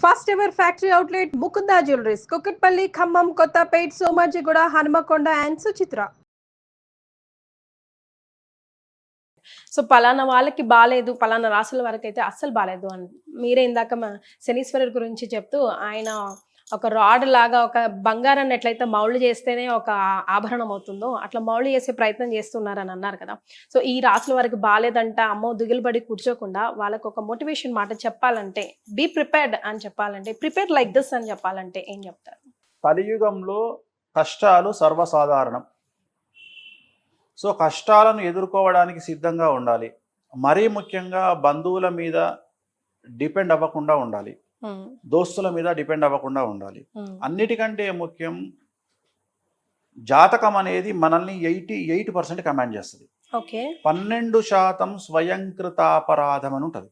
First ever factory outlet Mukunda jewelleries Kukatpally, Khammam, Kothapet, Somajiguda, Hanumakonda and Suchitra. So పలానా వాళ్ళకి బాగాలేదు, పలానా రాసుల వరకు అయితే అస్సలు బాగాలేదు అని మీరే ఇందాక శనీశ్వరుడి గురించి చెప్తూ ఆయన ఒక రాడ్ లాగా ఒక బంగారాన్ని ఎట్లయితే మౌళ్ళు చేస్తేనే ఒక ఆభరణం అవుతుందో అట్లా మౌళ్ళు చేసే ప్రయత్నం చేస్తున్నారని అన్నారు కదా. సో ఈ రాసుల వరకు బాగాలేదంట అమ్మో దిగులుబడి కూర్చోకుండా వాళ్ళకు ఒక మోటివేషన్ మాట చెప్పాలంటే, బీ ప్రిపేర్డ్ అని చెప్పాలంటే, ప్రిపేర్ లైక్ దిస్ అని చెప్పాలంటే ఏం చెప్తారు? కలియుగంలో కష్టాలు సర్వసాధారణం. సో కష్టాలను ఎదుర్కోవడానికి సిద్ధంగా ఉండాలి. మరీ ముఖ్యంగా బంధువుల మీద డిపెండ్ అవ్వకుండా ఉండాలి, దోస్తుల మీద డిపెండ్ అవ్వకుండా ఉండాలి. అన్నిటికంటే ముఖ్యం జాతకం అనేది మనల్ని 88% కమాండ్ చేస్తుంది. 12% స్వయంకృతాపరాధం అని ఉంటుంది.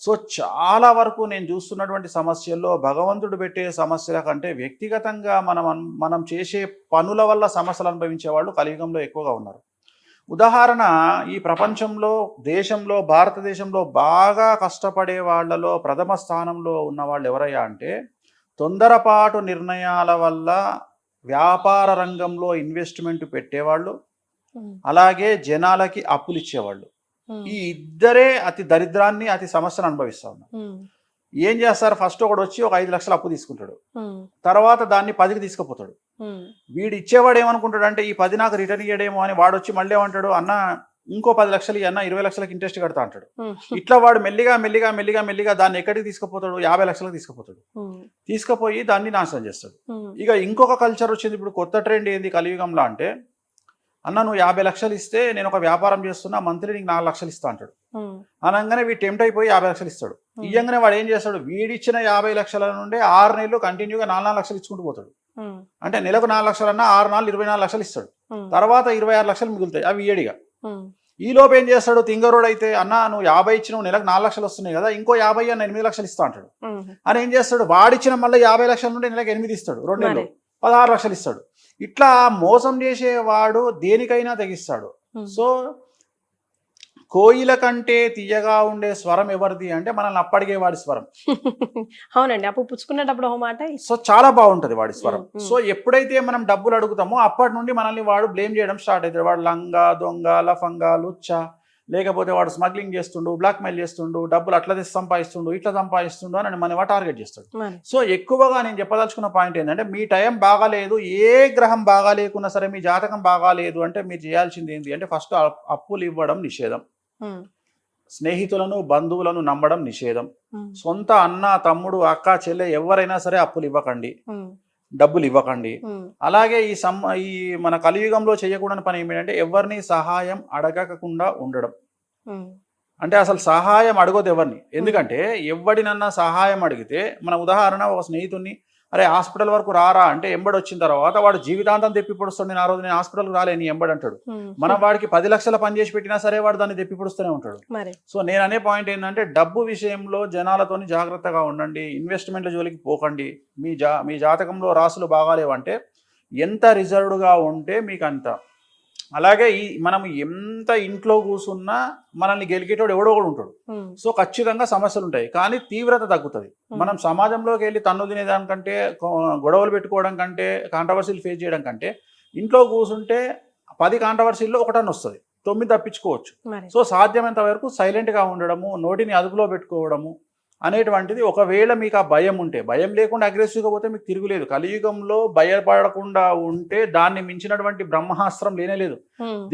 సో చాలా వరకు నేను చూస్తున్నటువంటి సమస్యల్లో భగవంతుడు పెట్టే సమస్యల కంటే వ్యక్తిగతంగా మనం చేసే పనుల వల్ల సమస్యలు అనుభవించే వాళ్ళు కలియుగంలో ఎక్కువగా ఉన్నారు. ఉదాహరణ, ఈ ప్రపంచంలో దేశంలో భారతదేశంలో బాగా కష్టపడే వాళ్ళలో ప్రథమ స్థానంలో ఉన్న వాళ్ళు ఎవరయ్యా అంటే తొందరపాటు నిర్ణయాల వల్ల వ్యాపార రంగంలో ఇన్వెస్ట్మెంట్ పెట్టేవాళ్ళు, అలాగే జనాలకి అప్పులు ఇచ్చేవాళ్ళు. ఈ ఇద్దరే అతి దరిద్రాన్ని, అతి సమస్యను అనుభవిస్తా ఉన్నారు. ఏం చేస్తారు? ఫస్ట్ ఒకడు వచ్చి ఒక 5 లక్షలు అప్పు తీసుకుంటాడు, తర్వాత దాన్ని 10కి తీసుకుపోతాడు. వీడు ఇచ్చేవాడు ఏమనుకుంటాడు అంటే ఈ 10 నాకు రిటర్న్ ఇయ్యడేమో అని. వాడు వచ్చి మళ్ళీ ఏమంటాడు, అన్న ఇంకో 10 లక్షలు అన్న 20 లక్షలకి ఇంట్రెస్ట్ కడతా అంటాడు. ఇట్లా వాడు మెల్లిగా మెల్లిగా మెల్లిగా మెల్లిగా దాన్ని ఎక్కడికి తీసుకుపోతాడు? 50 లక్షలకు తీసుకుపోతాడు. తీసుకుపోయి దాన్ని నాశనం చేస్తాడు. ఇక ఇంకొక కల్చర్ వచ్చింది. ఇప్పుడు కొత్త ట్రెండ్ ఏంది కలియుగంలో అంటే, అన్న నువ్వు 50 లక్షలు ఇస్తే నేను ఒక వ్యాపారం చేస్తున్నా, మంత్లీ నీకు 4 లక్షలు ఇస్తా అంటాడు. అనగానే వీడు టెంప్ట్ అయిపోయి 50 లక్షలు ఇస్తాడు. ఇయ్యంగానే వాడు ఏం చేస్తాడు? వీడిచ్చిన 50 లక్షల నుండి 6 నెలలు కంటిన్యూగా 4 లక్షలు ఇచ్చుకుంటూ పోతాడు. అంటే నెలకు 4 లక్షలు అన్నా 6 నాలుగు 24 లక్షలు ఇస్తాడు. తర్వాత 26 లక్షలు మిగులుతాయి, అవి ఏడిగా. ఈ లోపు ఏం చేస్తాడు? తింగరోడు అయితే, అన్న నువ్వు 50 ఇచ్చినావు, నెలకు 4 లక్షలు వస్తున్నాయి కదా, ఇంకో 50 అన్న 8 లక్షలు ఇస్తా అంటాడు. అని ఏం చేస్తాడు? వాడిచ్చిన మళ్ళీ 50 లక్షల నుండి నెలకు 8 ఇస్తాడు, 2 నెలలు 16 లక్షలు ఇస్తాడు. ఇట్లా మోసం చేసేవాడు దేనికైనా తెగిస్తాడు. సో కోయిల కంటే తీయగా ఉండే స్వరం ఎవరిది అంటే మనల్ని అప్పడిగే వాడి స్వరం. అవునండి, అప్పు పుచ్చుకునేటప్పుడు ఒక మాట. సో చాలా బాగుంటది వాడి స్వరం. సో ఎప్పుడైతే మనం డబ్బులు అడుగుతామో అప్పటి నుండి మనల్ని వాడు బ్లేమ్ చేయడం స్టార్ట్ అవుతాడు. వాడు లంగా, దొంగ, లఫంగా, లుచ్చ, లేకపోతే వాడు స్మగ్లింగ్ చేస్తుండు, బ్లాక్మెయిల్ చేస్తుండు, డబ్బులు అట్లా సంపాదిస్తుండు, ఇట్లా సంపాదిస్తుండు అని మన టార్గెట్ చేస్తాడు. సో ఎక్కువగా నేను చెప్పదలుచుకున్న పాయింట్ ఏంటంటే, మీ టైం బాగాలేదు, ఏ గ్రహం బాగా లేకున్నా సరే మీ జాతకం బాగాలేదు అంటే మీరు చేయాల్సింది ఏంటి అంటే, ఫస్ట్ అప్పులు ఇవ్వడం నిషేధం, స్నేహితులను బంధువులను నమ్మడం నిషేధం, సొంత అన్న, తమ్ముడు, అక్క, చెల్లె ఎవరైనా సరే అప్పులు ఇవ్వకండి, డబ్బులు ఇవ్వకండి. అలాగే ఈ మన కలియుగంలో చేయకూడని పని ఏమిటంటే ఎవరిని సహాయం అడగకుండా ఉండడం. అంటే అసలు సహాయం అడగొద్దు ఎవరిని. ఎందుకంటే ఎవడినన్నా సహాయం అడిగితే, మన ఉదాహరణ ఒక స్నేహితుడిని అరే హాస్పిటల్ వరకు రారా అంటే ఎంబడి వచ్చిన తర్వాత వాడు జీవితాంతం తెప్పి పొడుస్తాడు. నేను ఆ రోజు నేను హాస్పిటల్కి రాలే నీ ఎంబడి అంటాడు. మనం వాడికి 10 లక్షల పని చేసి పెట్టినా సరే వాడు దాన్ని తెప్పి పొడుస్తూనే ఉంటాడు. సో నేను అనే పాయింట్ ఏంటంటే, డబ్బు విషయంలో జనాలతోని జాగ్రత్తగా ఉండండి, ఇన్వెస్ట్మెంట్ల జోలికి పోకండి. మీ జాతకంలో రాసులు బాగాలేవంటే ఎంత రిజర్వ్డ్గా ఉంటే మీకు అంత. అలాగే మనం ఎంత ఇంట్లో కూర్చున్నా మనల్ని గెలికేటోడు ఎవడో కూడా ఉంటాడు. సో ఖచ్చితంగా సమస్యలు ఉంటాయి, కానీ తీవ్రత తగ్గుతుంది. మనం సమాజంలోకి వెళ్ళి తన్ను తినేదానికంటే, గొడవలు పెట్టుకోవడం కంటే, కాంట్రవర్సీలు ఫేస్ చేయడం కంటే ఇంట్లో కూర్చుంటే 10 కాంట్రవర్సీల్లో ఒకటని వస్తుంది, 9 తప్పించుకోవచ్చు. సో సాధ్యమైనంత వరకు సైలెంట్గా ఉండడము, నోటిని అదుపులో పెట్టుకోవడము అనేటువంటిది. ఒకవేళ మీకు ఆ భయం ఉంటే, భయం లేకుండా అగ్రెసివ్గా పోతే మీకు తిరుగులేదు. కలియుగంలో భయపడకుండా ఉంటే దాన్ని మించినటువంటి బ్రహ్మాస్త్రం లేనేలేదు.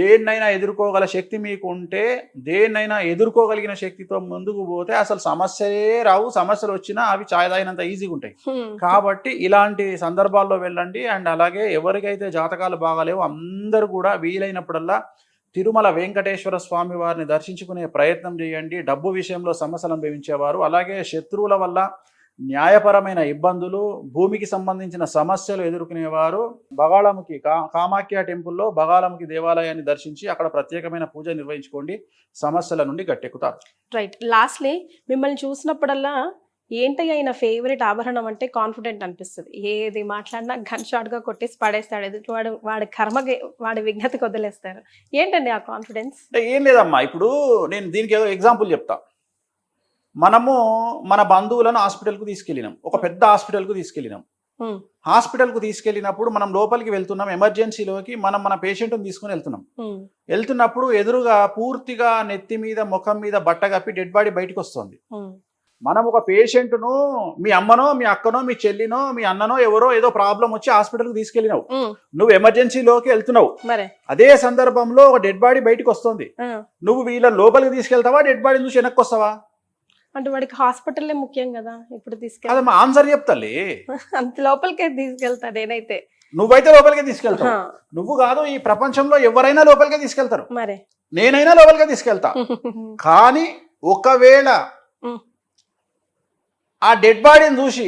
దేన్నైనా ఎదుర్కోగల శక్తి మీకు ఉంటే, దేన్నైనా ఎదుర్కోగలిగిన శక్తితో ముందుకు పోతే అసలు సమస్యలే రావు. సమస్యలు వచ్చినా అవి ఛాయ్ తాగినంత ఈజీగా ఉంటాయి. కాబట్టి ఇలాంటి సందర్భాల్లో వెళ్ళండి. అండ్ అలాగే ఎవరికైతే జాతకాలు బాగాలేవో అందరూ కూడా వీలైనప్పుడల్లా తిరుమల వెంకటేశ్వర స్వామి వారిని దర్శించుకునే ప్రయత్నం చేయండి. డబ్బు విషయంలో సమస్యలు అనుభవించేవారు, అలాగే శత్రువుల వల్ల న్యాయపరమైన ఇబ్బందులు, భూమికి సంబంధించిన సమస్యలు ఎదుర్కొనేవారు బగాళముఖి కామాఖ్య టెంపుల్లో బగాళముఖి దేవాలయాన్ని దర్శించి అక్కడ ప్రత్యేకమైన పూజ నిర్వహించుకోండి, సమస్యల నుండి గట్టెక్కుతారు. రైట్. లాస్ట్లీ మిమ్మల్ని చూసినప్పుడల్లా ఏంటయ్యా ఆయన ఫేవరెట్ ఆభరణం అంటే కాన్ఫిడెంట్ అనిపిస్తుంది. ఏది మాట్లాడినా గన్ షాట్గా కొట్టేసి పడేస్తాడు, ఎదుటి వాడి కర్మకి, వాడి విజ్ఞతకి వదిలేస్తారు. ఏంటండి ఆ కాన్ఫిడెన్స్? అంటే ఏం లేదమ్మా, ఇప్పుడు నేను దీనికి ఏదో ఎగ్జాంపుల్ చెప్తా. మనము మన బంధువులను హాస్పిటల్కు తీసుకెళ్ళినాం, ఒక పెద్ద హాస్పిటల్కు తీసుకెళ్ళినాం. హాస్పిటల్కు తీసుకెళ్ళినప్పుడు మనం లోపలికి వెళ్తున్నాం, ఎమర్జెన్సీలోకి మనం మన పేషెంట్ని తీసుకుని వెళ్తున్నాం. వెళ్తున్నప్పుడు ఎదురుగా పూర్తిగా నెత్తి మీద ముఖం మీద బట్ట కప్పి డెడ్ బాడీ బయటకు వస్తుంది. మనం ఒక పేషెంట్ను మీ అమ్మనో మీ అక్కనో మీ చెల్లినో మీ అన్ననో ఎవరో ఏదో ప్రాబ్లం వచ్చి హాస్పిటల్కి తీసుకెళ్ళినావు, నువ్వు ఎమర్జెన్సీలోకి వెళ్తున్నావు. అదే సందర్భంలో ఒక డెడ్ బాడీ బయటకు వస్తుంది. నువ్వు వీళ్ళని లోపలికి తీసుకెళ్తావా, డెడ్ బాడీ చూసి వెనక్కి వస్తావా? అంటే వాడికి హాస్పిటల్లే ముఖ్యం కదా ఇప్పుడు తీసుకెళ్తా. అదే మా ఆన్సర్ చెప్తాలే. అంత లోపలికే తీసుకెళ్తా నేనైతే. నువ్వైతే లోపలికే తీసుకెళ్తావు. నువ్వు కాదు, ఈ ప్రపంచంలో ఎవరైనా లోపలికే తీసుకెళ్తారు, మరే నేనైనా లోపలికే తీసుకెళ్తా. కానీ ఒకవేళ ఆ డెడ్ బాడీని చూసి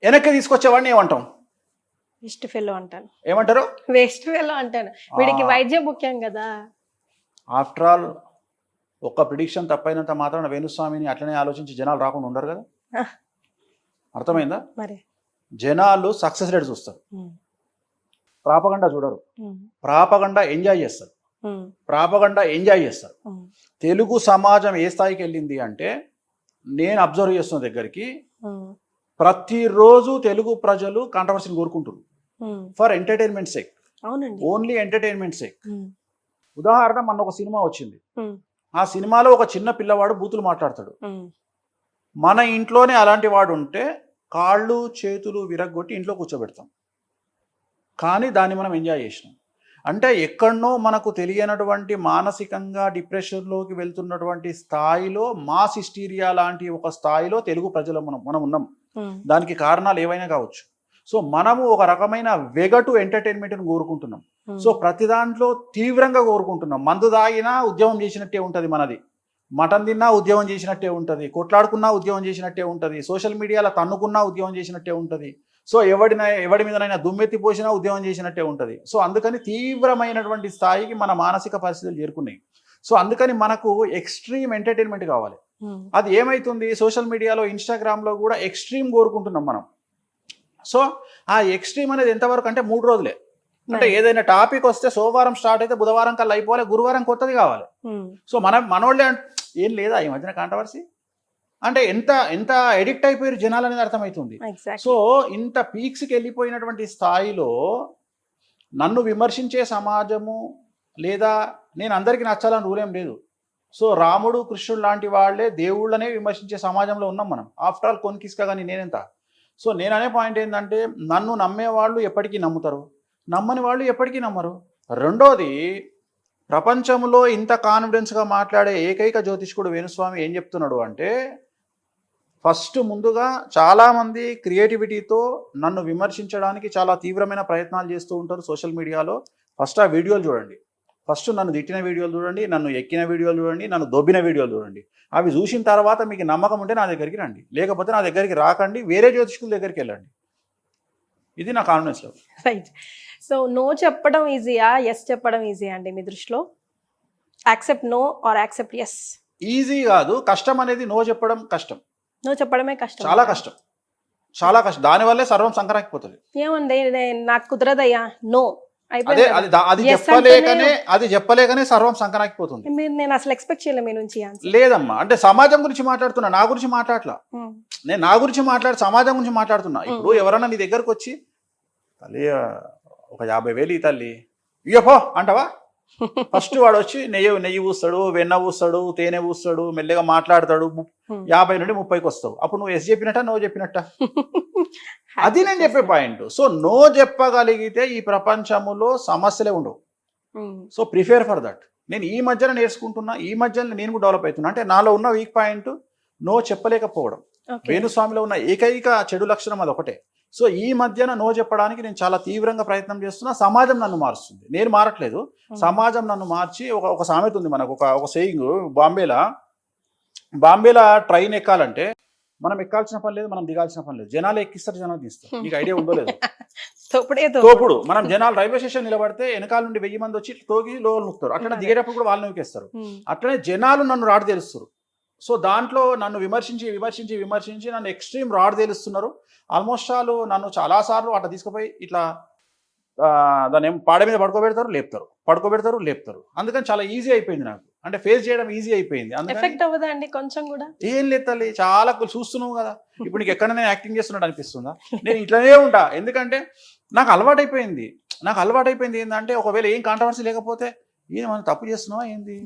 వెనక్కి తీసుకొచ్చేవాడిని ఏమంటాం? వేస్ట్ ఫెలో అంటాను. ఏమంటారు? వేస్ట్ ఫెలో అంటాను. వీడికి వైద్యం ముఖ్యం కదా. ఆఫ్టర్ ఆల్ ఒక్క ప్రిడిక్షన్ తప్పైనంత మాత్రాన వేణుస్వామిని అట్లనే ఆలోచించి జనాలు రాకుండా ఉండరు కదా. అర్థమైందా? మరి జనాలు సక్సెస్ రేట్ చూస్తారు, ప్రాపగండా చూడరు. ప్రాపగండా ఎంజాయ్ చేస్తారు, ప్రాపగండా ఎంజాయ్ చేస్తారు. తెలుగు సమాజం ఏ స్థాయికి వెళ్ళింది అంటే, నేను అబ్జర్వ్ చేస్తున్న దగ్గరికి ప్రతిరోజు తెలుగు ప్రజలు కాంట్రవర్సీని కోరుకుంటారు for entertainment sake, only entertainment sake. ఉదాహరణ, మొన్న ఒక సినిమా వచ్చింది. ఆ సినిమాలో ఒక చిన్న పిల్లవాడు బూతులు మాట్లాడతాడు. మన ఇంట్లోనే అలాంటి వాడు ఉంటే కాళ్ళు చేతులు విరగ్గొట్టి ఇంట్లో కూర్చోబెడతాం. కానీ దాన్ని మనం ఎంజాయ్ చేసినాం. అంటే ఎక్కడనో మనకు తెలియనటువంటి మానసికంగా డిప్రెషన్లోకి వెళ్తున్నటువంటి స్థాయిలో, మాస్ హిస్టీరియా లాంటి ఒక స్థాయిలో తెలుగు ప్రజలు మనం ఉన్నాం. దానికి కారణాలు ఏవైనా కావచ్చు. సో మనము ఒక రకమైన వెగటు ఎంటర్టైన్మెంట్ని కోరుకుంటున్నాం. సో ప్రతి దాంట్లో తీవ్రంగా కోరుకుంటున్నాం. మందు తాగినా ఉద్యమం చేసినట్టే ఉంటుంది మనది, మటన్ తిన్నా ఉద్యమం చేసినట్టే ఉంటుంది, కొట్లాడుకున్నా ఉద్యమం చేసినట్టే ఉంటుంది, సోషల్ మీడియాలో తన్నుకున్నా ఉద్యమం చేసినట్టే ఉంటుంది. సో ఎవడి మీదనైనా దుమ్మెత్తి పోసినా ఉద్యమం చేసినట్టే ఉంటుంది. సో అందుకని తీవ్రమైనటువంటి స్థాయికి మన మానసిక పరిస్థితులు చేరుకున్నాయి. సో అందుకని మనకు ఎక్స్ట్రీమ్ ఎంటర్టైన్మెంట్ కావాలి. అది ఏమైతుంది, సోషల్ మీడియాలో ఇన్స్టాగ్రామ్లో కూడా ఎక్స్ట్రీమ్ కోరుకుంటున్నాం మనం. సో ఆ ఎక్స్ట్రీమ్ అనేది ఎంతవరకు అంటే 3 రోజులే. అంటే ఏదైనా టాపిక్ వస్తే సోమవారం స్టార్ట్ అయితే బుధవారం కల్లా అయిపోవాలి, గురువారం కొత్తది కావాలి. సో మనోళ్ళే ఏం లేదా ఈ మధ్యన కాంట్రవర్సీ అంటే ఎంత ఎడిక్ట్ అయిపోయారు జనాలు అనేది అర్థమవుతుంది. సో ఇంత పీక్స్కి వెళ్ళిపోయినటువంటి స్థాయిలో నన్ను విమర్శించే సమాజము, లేదా నేను అందరికీ నచ్చాలని రూలేం లేదు. సో రాముడు కృష్ణుడు లాంటి వాళ్ళే దేవుళ్ళనే విమర్శించే సమాజంలో ఉన్నాం మనం. ఆఫ్టర్ ఆల్ కొనికిస్కా కానీ నేనెంత. సో నేను అనే పాయింట్ ఏంటంటే, నన్ను నమ్మే వాళ్ళు ఎప్పటికీ నమ్ముతారు, నమ్మని వాళ్ళు ఎప్పటికీ నమ్మరు. రెండోది, ప్రపంచంలో ఇంత కాన్ఫిడెన్స్గా మాట్లాడే ఏకైక జ్యోతిష్కుడు వేణుస్వామి ఏం చెప్తున్నాడు అంటే, ఫస్ట్ ముందుగా చాలామంది క్రియేటివిటీతో నన్ను విమర్శించడానికి చాలా తీవ్రమైన ప్రయత్నాలు చేస్తూ ఉంటారు సోషల్ మీడియాలో. ఫస్ట్ ఆ వీడియోలు చూడండి, ఫస్ట్ నన్ను తిట్టిన వీడియోలు చూడండి, నన్ను ఎక్కిన వీడియోలు చూడండి, నన్ను దొబ్బిన వీడియోలు చూడండి. అవి చూసిన తర్వాత మీకు నమ్మకం ఉంటే నా దగ్గరికి రండి, లేకపోతే నా దగ్గరికి రాకండి, వేరే జ్యోతిష్కుల దగ్గరికి వెళ్ళండి. ఇది నా confidence level. Right. So no చెప్పడం ఈజీయా, ఎస్ చెప్పడం ఈజీ అండి మీ దృష్టిలో? Accept no or accept yes? Easy కాదు, కష్టం అనేది. నో చెప్పడం కష్టం, నో చెప్పడమే కష్టం, చాలా కష్టం, చాలా కష్టం. దానివల్లే సర్వం సంకరాకిపోతుంది. ఏముంది, నాకు కుదరదయ్యా, నో అది చెప్పలేకనే సర్వం సంకరాకిపోతుంది. నేను అసలు ఎక్స్పెక్ట్ చేయలే మీ నుంచి. లేదమ్మా, అంటే సమాజం గురించి మాట్లాడుతున్నా, నా గురించి మాట్లాడలా. నేను నా గురించి సమాజం గురించి మాట్లాడుతున్నా. ఇప్పుడు ఎవరన్నా నీ దగ్గరకు వచ్చి, తల్లి ఒక 50,000 ఈ తల్లి ఇయ్యపో అంటావా? ఫస్ట్ వాడు వచ్చి నెయ్యి పూస్తాడు, వెన్న పూస్తాడు, తేనె పూస్తాడు, మెల్లగా మాట్లాడతాడు, 50 నుండి 30కి వస్తావు. అప్పుడు నువ్వు ఎస్ చెప్పినట్ట, నో చెప్పినట్ట? అది నేను చెప్పే పాయింట్. సో నో చెప్పగలిగితే ఈ ప్రపంచంలో సమస్యలే ఉండవు. So prefer for that. నేను ఈ మధ్యన నేర్చుకుంటున్నా, ఈ మధ్యన నేను కూడా డెవలప్ అవుతున్నా. అంటే నాలో ఉన్న వీక్ పాయింట్ నో చెప్పలేకపోవడం. వేణుస్వామిలో ఉన్న ఏకైక చెడు లక్షణం అది ఒకటే. సో ఈ మధ్యన నో చెప్పడానికి నేను చాలా తీవ్రంగా ప్రయత్నం చేస్తున్నా. సమాజం నన్ను మారుస్తుంది, నేను మారట్లేదు. సమాజం నన్ను మార్చి, ఒక సామెత ఉంది మనకు, ఒక సేయింగ్. బాంబేలో ట్రైన్ ఎక్కాలంటే మనం ఎక్కాల్సిన పని లేదు, మనం దిగాల్సిన పని లేదు. జనాలు ఎక్కిస్తారు, జనాలు తీస్తారు. నీకు ఐడియా ఉందో లేదు? తోపుడు. మనం జనాలు రైల్వే స్టేషన్ నిలబడితే వెనకాల నుండి 1000 మంది వచ్చి తోగి లోలు నొక్కుతారు. అట్లనే దిగేటప్పుడు కూడా వాళ్ళు నొక్కేస్తారు. అట్లనే జనాలు నన్ను రాడు తెలుస్తారు. సో దాంట్లో నన్ను విమర్శించి నన్ను ఎక్స్ట్రీమ్ రాడ్ తేలుస్తున్నారు. ఆల్మోస్ట్ ఆల్ నన్ను చాలాసార్లు అట్లా తీసుకుపోయి ఇట్లా దాన్ని పాడ మీద పడుకోబెడతారు, లేపుతారు, పడుకోబెడతారు, లేపుతారు. అందుకని చాలా ఈజీ అయిపోయింది నాకు. అంటే ఫేస్ చేయడం ఈజీ అయిపోయింది. అందుకని ఎఫెక్ట్ అవ్వదా అండి కొంచెం కూడా? ఏం లేదు తల్లి, చాలా చూస్తున్నావు కదా, ఇప్పుడు నీకు ఎక్కడ నేను యాక్టింగ్ చేస్తున్నట్టు అనిపిస్తుందా? నేను ఇట్లనే ఉంటా, ఎందుకంటే నాకు అలవాటైపోయింది. ఏంటంటే ఒకవేళ ఏం కాంట్రవర్సీ లేకపోతే ఏం మనం తప్పు చేస్తున్నావా ఏంది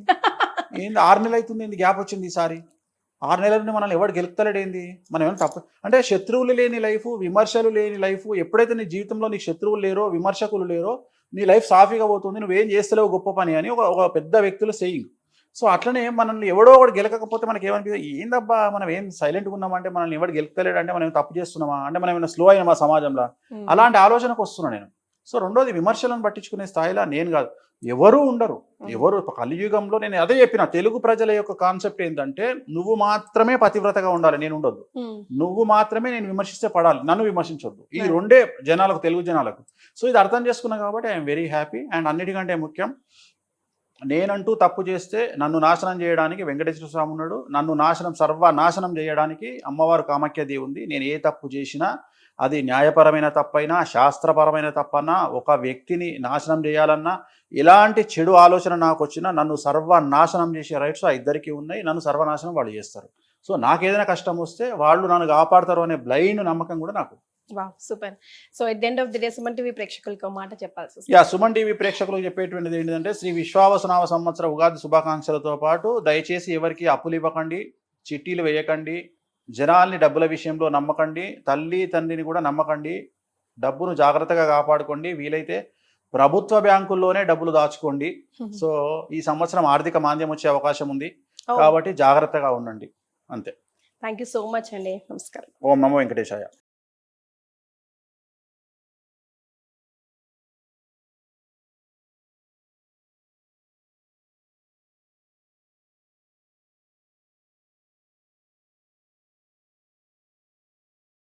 6 నెలలు అవుతుంది ఏంది గ్యాప్ వచ్చింది ఈసారి, 6 నెలల నుండి మనల్ని ఎవడు గెలుపుతలేడు ఏంది, మనం ఏమైనా తప్పు అంటే శత్రువులు లేని లైఫ్, విమర్శలు లేని లైఫ్. ఎప్పుడైతే నీ జీవితంలో నీకు శత్రువులు లేరో, విమర్శకులు లేరో, నీ లైఫ్ సాఫీగా పోతుంది, నువ్వేం చేస్తలేవు గొప్ప పని అని ఒక పెద్ద వ్యక్తులు సెయింగ్. సో అట్లనే మనల్ని ఎవడో ఒకటి గెలకపోతే మనకి ఏమనిపిస్తుంది, ఏందబ్బా మనం ఏం సైలెంట్గా ఉన్నామంటే మనల్ని ఎవడు గెలుపుతలేడు అంటే మనం ఏం తప్పు చేస్తున్నామా, అంటే మనం ఏమైనా స్లో అయినా మా సమాజంలో, అలాంటి ఆలోచనకు వస్తున్నా నేను. సో రెండోది, విమర్శలను పట్టించుకునే స్థాయిలో నేను కాదు, ఎవరు ఉండరు. ఎవరు కలియుగంలో, నేను అదే చెప్పిన, తెలుగు ప్రజల యొక్క కాన్సెప్ట్ ఏంటంటే నువ్వు మాత్రమే పతివ్రతగా ఉండాలి, నేను ఉండొద్దు. నువ్వు మాత్రమే నేను విమర్శిస్తే పడాలి, నన్ను విమర్శించొద్దు. ఈ రెండే జనాలకు, తెలుగు జనాలకు. సో ఇది అర్థం చేసుకున్నా కాబట్టి ఐఎమ్ వెరీ హ్యాపీ. అండ్ అన్నిటికంటే ముఖ్యం, నేనంటూ తప్పు చేస్తే నన్ను నాశనం చేయడానికి వెంకటేశ్వర స్వామి ఉన్నాడు, నన్ను సర్వనాశనం చేయడానికి అమ్మవారు కామాఖ్యాదేవి ఉంది. నేను ఏ తప్పు చేసినా, అది న్యాయపరమైన తప్పైనా, శాస్త్రపరమైన తప్పన్నా, ఒక వ్యక్తిని నాశనం చేయాలన్నా, ఎలాంటి చెడు ఆలోచన నాకు వచ్చినా నన్ను సర్వనాశనం చేసే రైట్స్ ఆ ఇద్దరికి ఉన్నాయి. నన్ను సర్వనాశనం వాళ్ళు చేస్తారు. సో నాకు ఏదైనా కష్టం వస్తే వాళ్ళు నన్ను కాపాడతారు అనే బ్లైండ్ నమ్మకం కూడా నాకు. Wow, super. So at the end of the day Suman TV ప్రేక్షకులకు ఒక మాట చెప్పాల్సి వస్తుంది. యా, సుమన్ టీవీ ప్రేక్షకులకు చెప్పేటువంటిది ఏంటంటే, శ్రీ విశ్వావసునామ సంవత్సర ఉగాది శుభాకాంక్షలతో పాటు దయచేసి ఎవరికి అప్పులు ఇవ్వకండి, చిట్టీలు వేయకండి, జనాల్ని డబ్బుల విషయంలో నమ్మకండి, తల్లి తండ్రిని కూడా నమ్మకండి, డబ్బును జాగ్రత్తగా కాపాడుకోండి, వీలైతే ప్రభుత్వ బ్యాంకుల్లోనే డబ్బులు దాచుకోండి. సో ఈ సంవత్సరం ఆర్థిక మాంద్యం వచ్చే అవకాశం ఉంది కాబట్టి జాగ్రత్తగా ఉండండి, అంతే. థ్యాంక్ యూ సో మచ్ అండి. నమస్కారం. ఓం నమో వెంకటేశాయ.